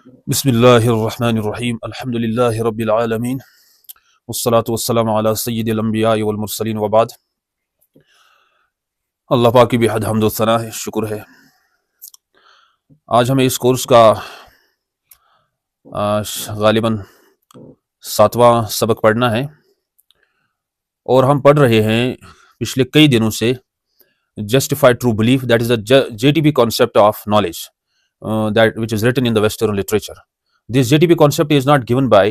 बिस्मिल्लाहिर्रहमानिर्रहीम अल्हम्दुलिल्लाहि रब्बिल आलमीन वस्सलातु वस्सलामु अला सय्यिदिल अंबिया'i वल मुरसलीन व बाद। अल्लाह पाक की बेहद हम्द व सना है, शुक्र है। आज हमें इस कोर्स का गालिबन 7वां सबक पढ़ना है और हम पढ़ रहे हैं पिछले कई दिनों से justified true belief, that is the JTB concept of knowledge that which is written in the Western literature. This JTB concept is not given by,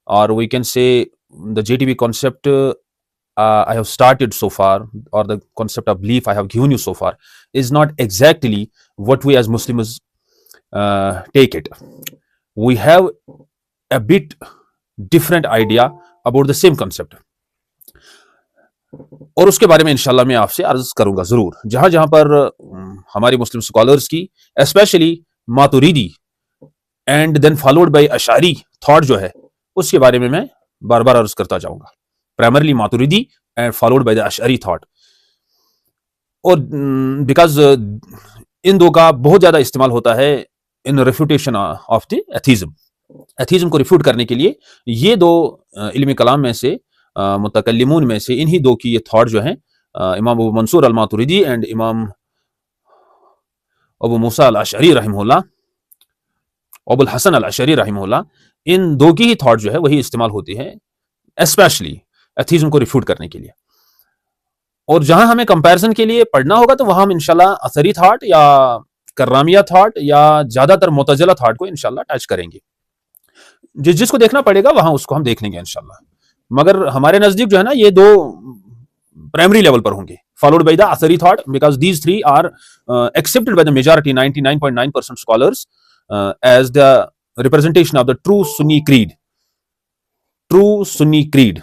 or we can say the JTB concept I have started so far, or the concept of belief I have given you so far, is not exactly what we as Muslims take it. We have a bit different idea about the same concept. और उसके बारे में इंशाल्लाह मैं आपसे अर्ज करूंगा जरूर, जहां जहां पर हमारे मुस्लिम स्कॉलर्स की specially Maturidi and then followed by Ashari thought जो है उसके बारे में मैं बार बार अर्ज करता जाऊंगा। Primarily Maturidi and followed by the Ashari thought. और बिकॉज इन दो का बहुत ज्यादा इस्तेमाल होता है in refutation of the atheism. Atheism को रिफ्यूट करने के लिए ये दो इल्मी कलाम में से मुतकल्लिमून में से इन्हीं दो की ये थॉट जो है, इमाम अबू मंसूर अल मातुरीदी एंड इमाम अबू मूसा अल अशअरी रहमहुल्लाह, अबुल हसन अल अशअरी रहमहुल्लाह, इन दो की ही थॉट जो है वही इस्तेमाल होती है स्पेशली एथीज्म को रिफ्यूट करने के लिए। और जहां हमें कंपैरिजन के लिए पढ़ना होगा तो वहां हम इंशाल्लाह असरी थॉट या कर्रामिया थॉट या ज्यादातर मुतज़िला थॉट को इंशाल्लाह टच करेंगे। जिसको देखना पड़ेगा वहां उसको हम देख लेंगे इंशाल्लाह। मगर हमारे नजदीक जो है ना ये दो प्राइमरी लेवल पर होंगे, followed by the Athari thought, because these three are accepted by the majority 99.9% scholars as the representation of the true Sunni creed. True Sunni creed,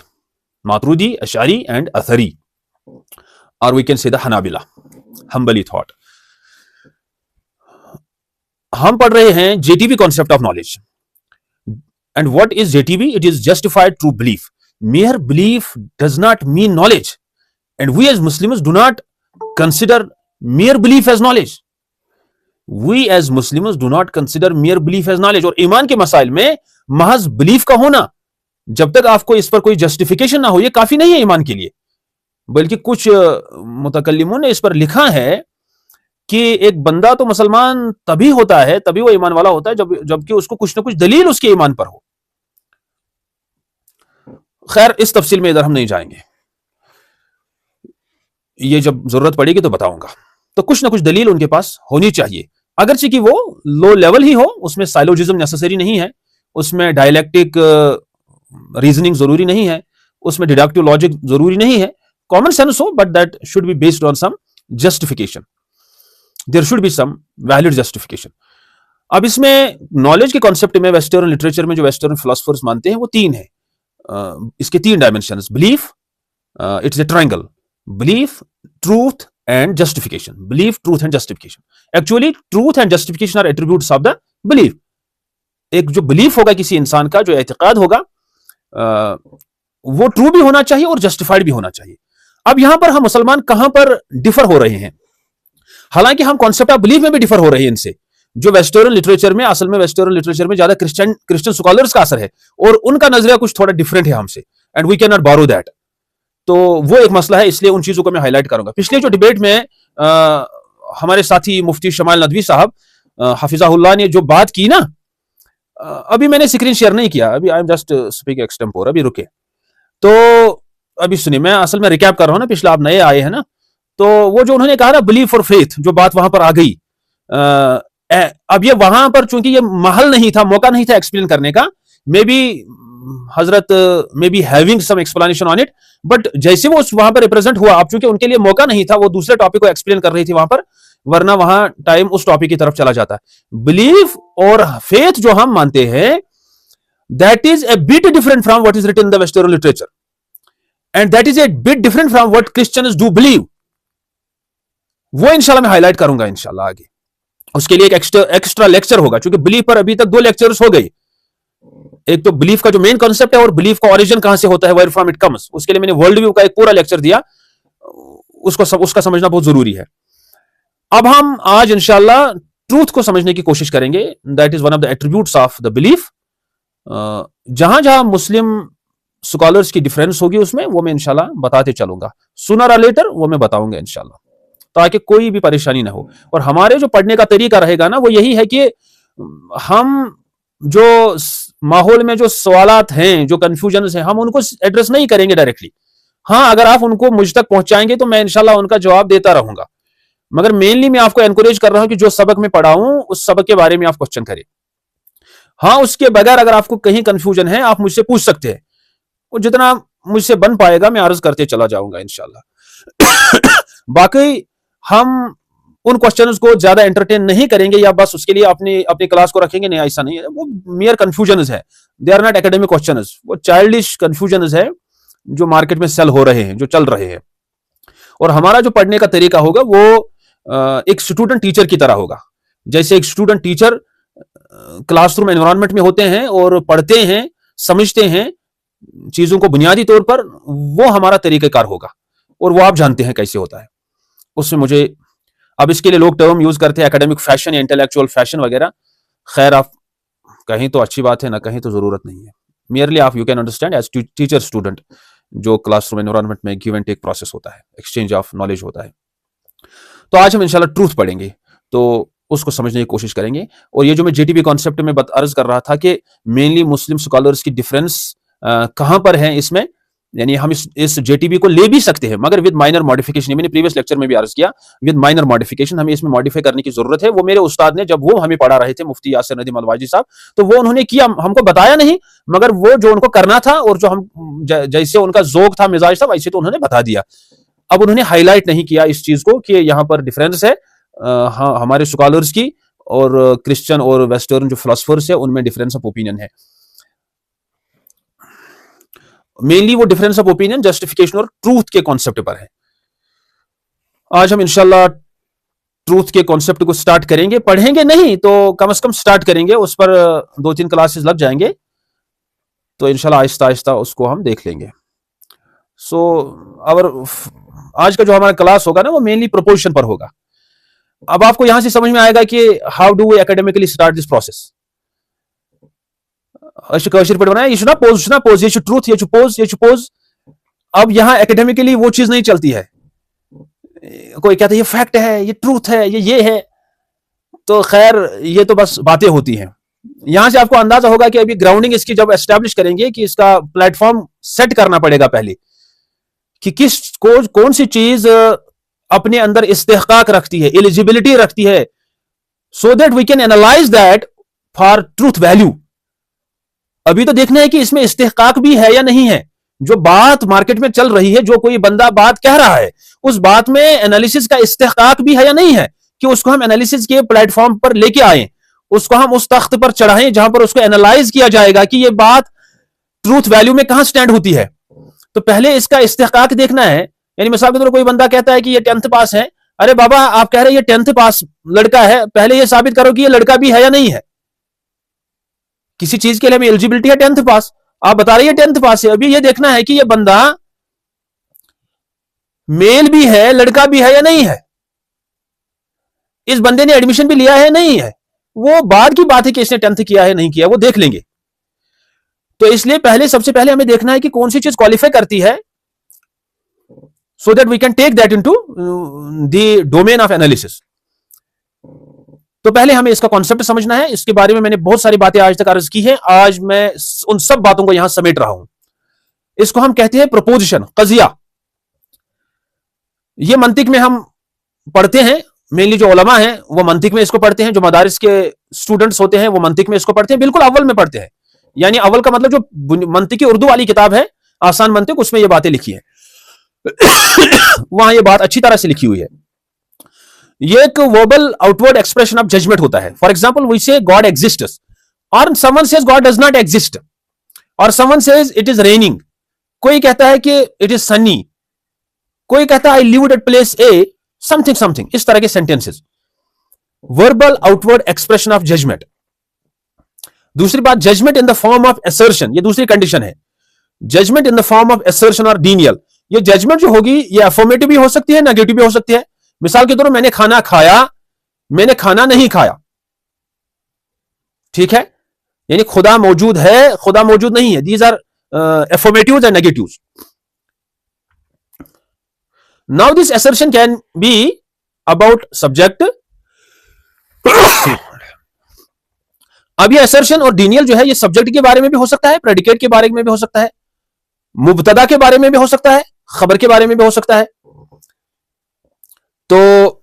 Maturidi, Ashari and Athari, और we can say the Hanabila, Hanbali thought. हम पढ़ रहे हैं JTB concept of knowledge. And what is JTB? It is justified true belief. Mere belief does not mean knowledge, and we as Muslims do not consider mere belief as knowledge. We as Muslims do not consider mere belief as knowledge. और ईमान के मसाइल में महज belief का होना, जब तक आपको इस पर कोई जस्टिफिकेशन ना हो, ये काफी नहीं है ईमान के लिए। बल्कि कुछ मुतकल्लिमों ने इस पर लिखा है कि एक बंदा तो मुसलमान तभी होता है, तभी वो ईमान वाला होता है जबकि उसको कुछ ना कुछ दलील उसके ईमान पर हो। खैर, इस तफसील में इधर हम नहीं जाएंगे, ये जब जरूरत पड़ेगी तो बताऊंगा। तो कुछ ना कुछ दलील उनके पास होनी चाहिए, अगरचे कि वो लो लेवल ही हो, उसमें साइलोजिज्म नेसेसरी नहीं है, उसमें डायलेक्टिक रीजनिंग जरूरी नहीं है, उसमें डिडक्टिव लॉजिक जरूरी नहीं है, कॉमन सेंस हो, but that should be based on some justification. There should be some valid justification. अब इसमें नॉलेज के कॉन्सेप्ट में वेस्टर्न लिटरेचर में जो वेस्टर्न फिलोसफर्स मानते हैं वो तीन है। इसके तीन dimensions, belief, it's a triangle, belief, truth and justification. Belief, truth and justification. Actually truth and justification are attributes of the belief. एक जो बिलीफ होगा किसी इंसान का, जो एतकाद होगा, वो ट्रू भी होना चाहिए और जस्टिफाइड भी होना चाहिए। अब यहां पर हम मुसलमान कहां पर डिफर हो रहे हैं? हालांकि हम कॉन्सेप्ट ऑफ बिलीफ में भी डिफर हो रहे हैं इनसे। जो वेस्टर्न लिटरेचर में, असल में वेस्टर्न लिटरेचर में ज्यादा क्रिश्चियन स्कॉलर्स का असर है और उनका नजरिया कुछ थोड़ा डिफरेंट है हमसे, and we can not borrow that. तो वो एक मसला है, इसलिए उन चीजों को मैं हाईलाइट करूंगा। पिछले जो डिबेट में हमारे साथी मुफ्ती शमाइल नदवी साहब हफिजाहुल्लाह ने जो बात की ना, अभी मैंने स्क्रीन शेयर नहीं किया, अभी I am just speaking extempore, अभी रुके। तो अभी सुनिए, मैं असल में रिकैप कर रहा हूं ना, पिछले आप नए आए हैं ना, तो वो जो उन्होंने कहा ना बिलीफ और फेथ, जो बात वहां पर आ गई, अब ये वहां पर चूंकि ये महल नहीं था, मौका नहीं था एक्सप्लेन करने का, मे बी हजरत may be having some explanation on it, but जैसे वो वहां पर रिप्रेजेंट हुआ, अब चूंकि उनके लिए मौका नहीं था, वो दूसरे टॉपिक को एक्सप्लेन कर रही थी वहां पर, वरना वहां टाइम उस टॉपिक की तरफ चला जाता। बिलीफ और फेथ जो हम मानते हैं, that is a bit different from what is written in the western literature, and that is a bit different from what Christians do believe. वो इंशाल्लाह मैं हाईलाइट करूंगा इंशाल्लाह आगे। उसके लिए एक एक्स्ट्रा लेक्चर होगा, क्योंकि बिलीफ पर अभी तक दो लेक्चर्स हो गए। एक तो बिलीफ का जो मेन कॉन्सेप्ट है और बिलीफ का ओरिजिन कहां से होता है, वेयर फ्रॉम इट कम्स, उसके लिए मैंने वर्ल्ड व्यू का एक पूरा लेक्चर दिया, उसका समझना बहुत जरूरी है। अब हम आज इंशाल्लाह ट्रूथ को समझने की कोशिश करेंगे। That is one of the attributes of the belief. जहां जहां मुस्लिम स्कॉलर्स की डिफरेंस होगी उसमें वो मैं इंशाल्लाह बताते चलूंगा, सूनर और लेटर वो मैं बताऊंगा इंशाल्लाह, ताकि कोई भी परेशानी ना हो। और हमारे जो पढ़ने का तरीका रहेगा ना वो यही है कि हम जो माहौल में जो सवालात हैं, जो कंफ्यूजन हैं, हम उनको एड्रेस नहीं करेंगे डायरेक्टली। हाँ, अगर आप उनको मुझ तक पहुंचाएंगे तो मैं इंशाल्लाह उनका जवाब देता रहूंगा, मगर मेनली मैं आपको एनकरेज कर रहा हूं कि जो सबक मैं पढ़ाऊं उस सबक के बारे में आप क्वेश्चन करें। हाँ, उसके बगैर अगर आपको कहीं कंफ्यूजन है आप मुझसे पूछ सकते हैं, और जितना मुझसे बन पाएगा मैं अर्ज करते चला जाऊंगा इंशाल्लाह। बाकी हम उन क्वेश्चंस को ज्यादा एंटरटेन नहीं करेंगे या बस उसके लिए अपनी अपनी क्लास को रखेंगे, नहीं, ऐसा नहीं है। वो मियर कंफ्यूजन्स है, they are not academic questions, वो चाइल्डिश कंफ्यूजन्स है जो मार्केट में सेल हो रहे हैं, जो चल रहे हैं। और हमारा जो पढ़ने का तरीका होगा वो एक स्टूडेंट टीचर की तरह होगा। जैसे एक स्टूडेंट टीचर क्लासरूम एनवायरनमेंट में होते हैं और पढ़ते हैं, समझते हैं चीजों को बुनियादी तौर पर, वो हमारा तरीकाकार होगा। और वो आप जानते हैं कैसे होता है। उसमें मुझे अब इसके लिए लोग टर्म यूज करते हैं एकेडमिक फैशन या इंटेलेक्चुअल फैशन वगैरह। खैर, आप कहीं तो अच्छी बात है, ना कहीं तो जरूरत नहीं है। मियरली आप you can understand as teacher student, जो क्लासरूम एनवायरनमेंट में गिव एंड टेक प्रोसेस होता है, एक्सचेंज ऑफ नॉलेज होता है। तो आज हम इंशाल्लाह ट्रूथ पढ़ेंगे, तो उसको समझने की कोशिश करेंगे। और ये जो मैं जेटीबी कॉन्सेप्ट में अर्ज कर रहा था कि मेनली मुस्लिम स्कॉलर्स की डिफरेंस कहां पर है इसमें, यानी हम इस जेटीबी को ले भी सकते हैं मगर विद माइनर मॉडिफिकेशन। मैंने प्रीवियस लेक्चर में भी अर्ज किया, विद माइनर मॉडिफिकेशन हमें इसमें मॉडिफाई करने की जरूरत है। वो मेरे उस्ताद ने, जब वो हमें पढ़ा रहे थे, मुफ्ती यासिर नदीम अलवाजी साहब, तो वो उन्होंने किया, हमको बताया नहीं, मगर वो जो उनको करना था और जो हम जैसे उनका जोक था, मिजाज था, वैसे तो उन्होंने बता दिया। अब उन्होंने हाईलाइट नहीं किया इस चीज को कि यहां पर डिफरेंस है हमारे स्कॉलर्स की और क्रिश्चियन और वेस्टर्न जो फिलोसफर्स है उनमें डिफरेंस ऑफ ओपिनियन है। मेनली वो डिफरेंस ऑफ ओपिनियन जस्टिफिकेशन और ट्रूथ के कॉन्सेप्ट पर है। आज हम इंशाल्लाह ट्रूथ के कॉन्सेप्ट को स्टार्ट करेंगे, पढ़ेंगे नहीं तो कम से कम स्टार्ट करेंगे, उस पर 2-3 क्लासेस लग जाएंगे, तो इंशाल्लाह आहिस्ता आहिस्ता उसको हम देख लेंगे। सो और आज का जो हमारा क्लास होगा ना वो मेनली प्रोपोजिशन पर होगा। अब आपको यहां से समझ में आएगा कि how do we academically start this process. Pause. अब यहां एकेडमिकली वो चीज नहीं चलती है, कोई कहता है ये फैक्ट है, ये ट्रूथ है, ये है, तो खैर ये तो बस बातें होती हैं। यहां से आपको अंदाजा होगा कि अभी ग्राउंडिंग इसकी जब एस्टेब्लिश करेंगे कि इसका प्लेटफॉर्म सेट करना पड़ेगा पहले, कि कौन सी चीज अपने अंदर इस्तेहकाक रखती है, एलिजिबिलिटी रखती है, so that we can analyse that for truth value. अभी तो देखना है कि इसमें इस्तेहकाक भी है या नहीं है। जो बात मार्केट में चल रही है, जो कोई बंदा बात कह रहा है, उस बात में एनालिसिस का इस्तेहकाक भी है या नहीं है, कि उसको हम एनालिसिस के प्लेटफॉर्म पर लेके आए, उसको हम उस तख्त पर चढ़ाएं जहां पर उसको एनालाइज किया जाएगा कि ये बात ट्रूथ वैल्यू में कहां स्टैंड होती है। तो पहले इसका इस्तेहकाक देखना है। यानी मिसाल के तौर पर कोई बंदा कहता है कि ये 10th पास है, अरे बाबा आप कह रहे हैं ये 10th पास लड़का है, पहले ये साबित करो कि ये लड़का भी है या नहीं है। किसी चीज के लिए हमें एलिजिबिलिटी है 10th पास, आप बता रहे हैं 10th पास है, अभी ये देखना है कि ये बंदा मेल भी है, लड़का भी है या नहीं है, इस बंदे ने एडमिशन भी लिया है नहीं है। वो बाद की बात है कि इसने 10th किया है नहीं किया, वो देख लेंगे। तो इसलिए सबसे पहले हमें देखना है कि कौन सी चीज क्वालिफाई करती है, so that we can take that into the domain of analysis। तो पहले हमें इसका कॉन्सेप्ट समझना है। इसके बारे में मैंने बहुत सारी बातें आज तक अर्ज की हैं, आज मैं उन सब बातों को यहां समेट रहा हूं। इसको हम कहते हैं प्रोपोजिशन, कजिया। ये मंतिक में हम पढ़ते हैं, मेनली जो उलमा हैं वो मंतिक में इसको पढ़ते हैं, जो मदारिस के स्टूडेंट्स होते हैं वो मंतिक में इसको पढ़ते हैं, बिल्कुल अव्वल में पढ़ते हैं। यानी अव्वल का मतलब जो मंतिकी उर्दू वाली किताब है, आसान मंतिक, उसमें ये बातें लिखी है। वहां ये बात अच्छी तरह से लिखी हुई है। ये एक verbal outward expression of judgement होता है। For example we say God exists, और someone says God does not exist, और someone says it is raining, कोई कहता है कि इट इज सनी, कोई कहता है I lived at place A, something something, इस तरह के sentences. Verbal outward expression of judgement. दूसरी बात, judgement in the form of assertion, ये दूसरी कंडीशन है। Judgement in the form of assertion और डीनियल। ये जजमेंट जो होगी ये अफर्मेटिव भी हो सकती है, नेगेटिव भी हो सकती है। मिसाल के तौर पर मैंने खाना खाया, मैंने खाना नहीं खाया, ठीक है, यानी खुदा मौजूद है, खुदा मौजूद नहीं है। These are affirmatives and negatives. Now this assertion can be about subject. अब ये assertion और denial जो है ये सब्जेक्ट के बारे में भी हो सकता है, प्रेडिकेट के बारे में भी हो सकता है, मुब्तदा के बारे में भी हो सकता है, खबर के बारे में भी हो सकता है। तो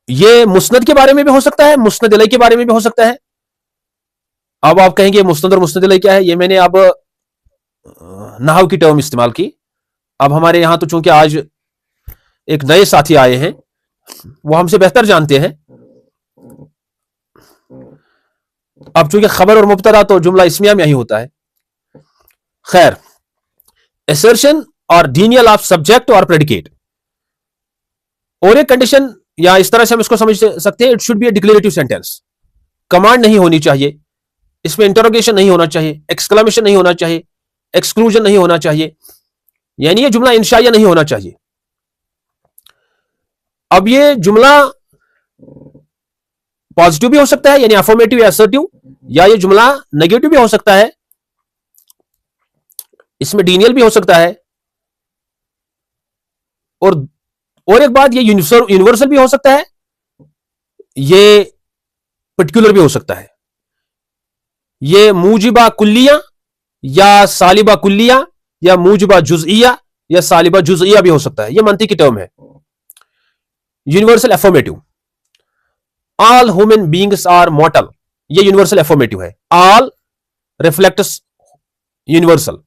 ये मुस्नद के बारे में भी हो सकता है, मुस्नद इलैह के बारे में भी हो सकता है। अब आप कहेंगे मुस्नद और मुस्नद इलैह क्या है? ये मैंने अब नहव की टर्म इस्तेमाल की। अब हमारे यहां तो चूंकि आज एक नए साथी आए हैं, वो हमसे बेहतर जानते हैं। अब चूंकि खबर और मुब्तदा तो जुमला इस्मिया में ही होता है। खैर, असर्शन और डीनियल ऑफ सब्जेक्ट और प्रेडिकेट, और एक कंडीशन, या इस तरह से हम इसको समझ सकते हैं, it should be A declarative sentence. Command नहीं होनी चाहिए, इसमें इंटरोगेशन नहीं होना चाहिए, एक्सक्लेमेशन नहीं होना चाहिए, एक्सक्लूजन नहीं होना चाहिए, यानी ये जुमला इंशाइया नहीं होना चाहिए। अब ये जुमला पॉजिटिव भी हो सकता है, यानी अफर्मेटिव या असर्टिव, या ये जुमला नेगेटिव भी हो सकता है, इसमें डीनियल भी हो सकता है, और एक बात, ये यूनिवर्सल भी हो सकता है, ये पर्टिकुलर भी हो सकता है। ये मूजिबा कुल्लिया या सालिबा कुल्लिया या मूजिबा जुज़इया या सालिबा जुज़इया भी हो सकता है। ये मंतिक की टर्म है। Universal affirmative, all human beings are mortal, ये यूनिवर्सल अफर्मेटिव है। All reflects universal,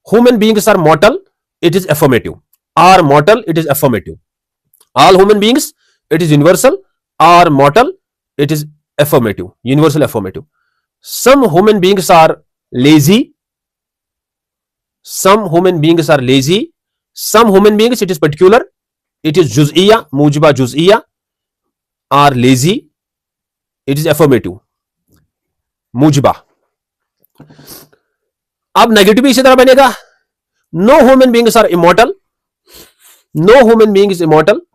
human beings are mortal, it is affirmative. Are mortal, it is affirmative. All human beings, it is universal. Are mortal, it is affirmative, universal affirmative. Some human beings are lazy, some human beings are lazy, some human beings, it is particular, it is juz'iyya, mujiba juz'iyya, are lazy, it is affirmative, mujiba. अब negative भी इसी तरह बनेगा, no human beings are immortal, no human being is immortal,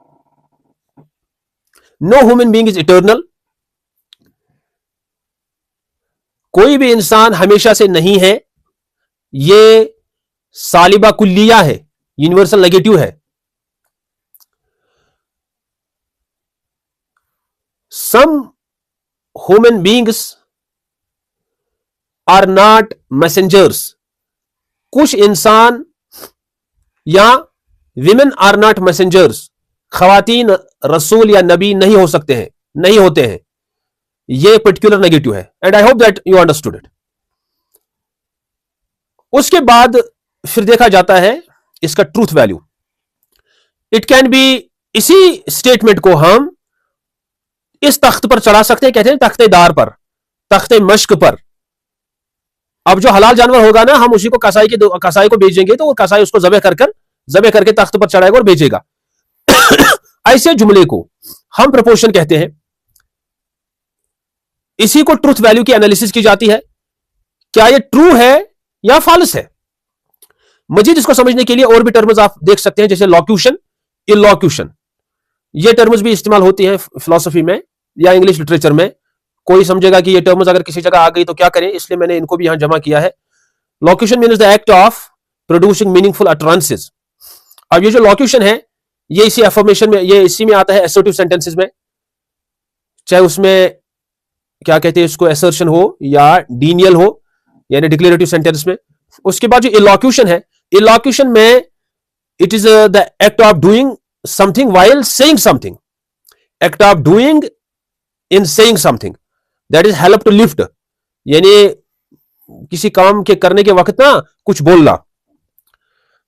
no human being is eternal, कोई भी इंसान हमेशा से नहीं है, ये सालिबा कुल्लिया है, यूनिवर्सल नेगेटिव है। Some human beings are not messengers, कुछ इंसान या विमेन आर नॉट मैसेंजर्स, खवातीन रसूल या नबी नहीं हो सकते हैं, नहीं होते हैं। ये पर्टिकुलर नेगेटिव है, and I hope that you understood it. उसके बाद फिर देखा जाता है इसका truth value. It can be, इसी स्टेटमेंट को हम इस तख्त पर चढ़ा सकते हैं, कहते हैं तख्तेदार पर, तख्ते मश्क पर। अब जो हलाल जानवर होगा ना, हम उसी को कसाई को भेजेंगे, तो वो कसाई उसको जबे करके तख्त पर चढ़ाएगा और भेजेगा। ऐसे जुमले को हम प्रपोर्शन कहते हैं। इसी को ट्रूथ वैल्यू की एनालिसिस की जाती है, क्या ये ट्रू है या फॉल्स है। मजीद इसको समझने के लिए और भी टर्म्स आप देख सकते हैं, जैसे लॉक्यूशन, इलॉक्यूशन, ये टर्म्स भी इस्तेमाल होती हैं फिलॉसफी में या इंग्लिश लिटरेचर में। कोई समझेगा कि ये टर्म्स अगर किसी जगह आ गई तो क्या करें, इसलिए मैंने इनको भी यहां जमा किया है। Locution means the act of producing meaningful utterances. अब ये जो लॉक्यूशन है, ये इसी अफर्मेशन में, ये इसी में आता है, असर्टिव सेंटेंसेस में, चाहे उसमें क्या कहते हैं इसको, असर्शन हो या डीनियल हो, यानी डिक्लेरेटिव सेंटेंस में। उसके बाद जो इलॉक्यूशन है, इलॉक्यूशन में it is the act of doing something while saying something, act of doing in saying something, that is help to lift, यानी किसी काम के करने के वक्त ना कुछ बोलना।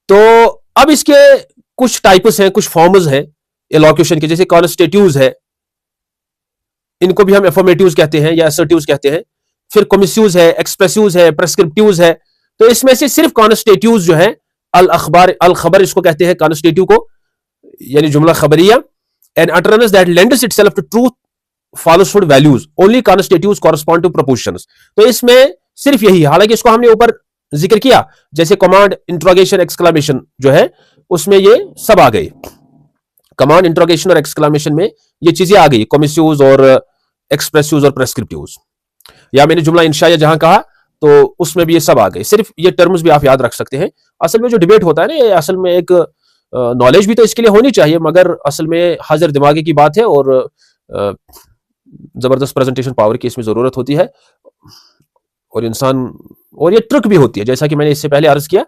तो अब इसके कुछ टाइप्स हैं, कुछ फॉर्म्स हैं इलॉक्यूशन के, जैसे कॉन्स्टिट्यूज है, इनको भी हम एफर्मेटिव्स कहते हैं या असर्टिव्स कहते हैं। फिर कॉमिसिव्स है, एक्सप्रेसिव्स है, प्रेस्क्रिप्टिव्स है। तो इसमें से सिर्फ कॉन्स्टिट्यूज जो है, अल अखबार, अल खबर इसको कहते हैं कॉन्स्टिट्यूट को, यानी जुमला खबरिया, an utterance that lends itself to truth, falsehood values, only constitutes correspond to proportions. तो इसमें सिर्फ यही, हालांकि इसको हमने ऊपर जिक्र किया, जैसे कमांड, इंट्रोगेशन, एक्सक्लेमेशन जो है, उसमें ये सब आ गए। कमांड, इंट्रोगेशन और एक्सक्लामेशन में ये चीजें आ गई, कॉमिसिव्स और एक्सप्रेसिव्स और प्रेस्क्रिप्टिव्स। या मैंने जुमला इंशाया जहां कहा तो उसमें भी ये सब आ गए। सिर्फ ये टर्म्स भी आप याद रख सकते हैं। असल में जो डिबेट होता है ना, ये असल में एक नॉलेज भी तो इसके लिए होनी चाहिए, मगर असल में हाजिर दिमागी की बात है और जबरदस्त प्रेजेंटेशन पावर की इसमें जरूरत होती है। और इंसान, और ये ट्रिक भी होती है, जैसा कि मैंने इससे पहले अर्ज किया